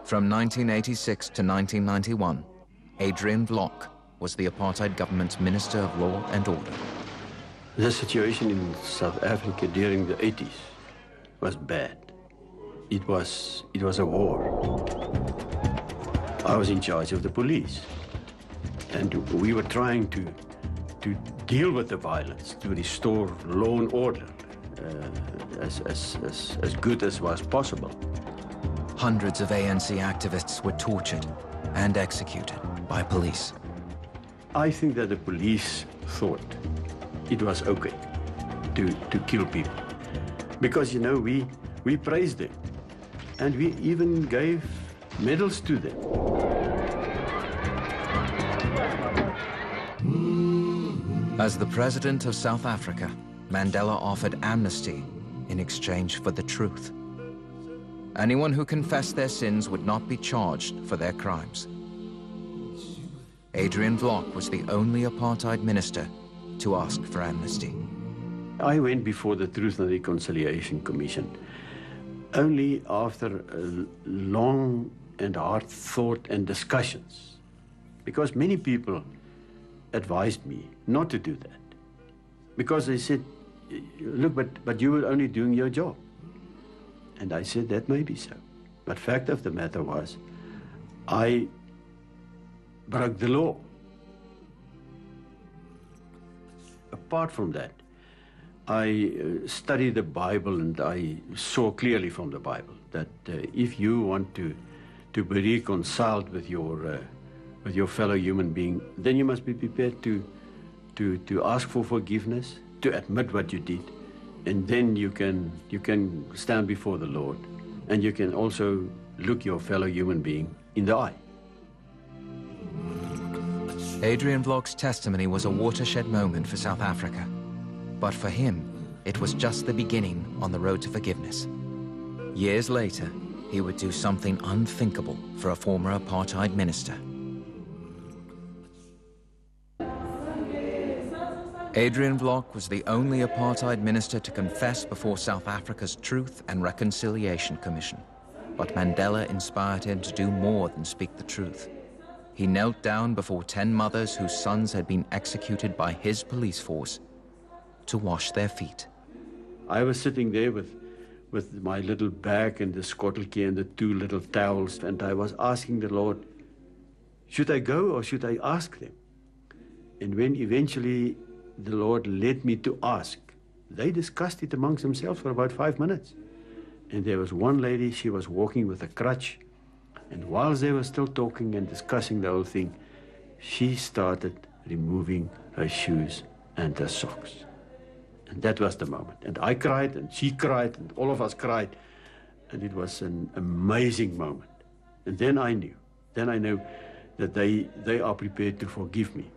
From 1986 to 1991, Adriaan Vlok was the apartheid government's Minister of Law and Order. The situation in South Africa during the 80s was bad. It was a war. I was in charge of the police, and we were trying to deal with the violence, to restore law and order as good as was possible. Hundreds of ANC activists were tortured and executed by police. I think that the police thought it was okay to kill people. Because, you know, we praised them. And we even gave medals to them. As the president of South Africa, Mandela offered amnesty in exchange for the truth. Anyone who confessed their sins would not be charged for their crimes. Adriaan Vlok was the only apartheid minister to ask for amnesty. I went before the Truth and Reconciliation Commission only after long and hard thought and discussions, because many people advised me not to do that, because they said, look, but you were only doing your job. And I said, that may be so. But fact of the matter was, I broke the law. Apart from that, I studied the Bible, and I saw clearly from the Bible that if you want to be reconciled with your fellow human being, then you must be prepared to ask for forgiveness, to admit what you did, and then you can stand before the Lord, and you can also look your fellow human being in the eye. Adriaan Vlok's testimony was a watershed moment for South Africa. But for him, it was just the beginning on the road to forgiveness. Years later, he would do something unthinkable for a former apartheid minister. Adriaan Vlok was the only apartheid minister to confess before South Africa's Truth and Reconciliation Commission. But Mandela inspired him to do more than speak the truth. He knelt down before 10 mothers whose sons had been executed by his police force to wash their feet. I was sitting there with my little bag and the skotteltjie and the 2 little towels, and I was asking the Lord, should I go or should I ask them? And when eventually the Lord led me to ask, they discussed it amongst themselves for about 5 minutes. And there was one lady, she was walking with a crutch, and whilst they were still talking and discussing the whole thing, she started removing her shoes and her socks. And that was the moment. And I cried, and she cried, and all of us cried. And it was an amazing moment. And then I knew that they are prepared to forgive me.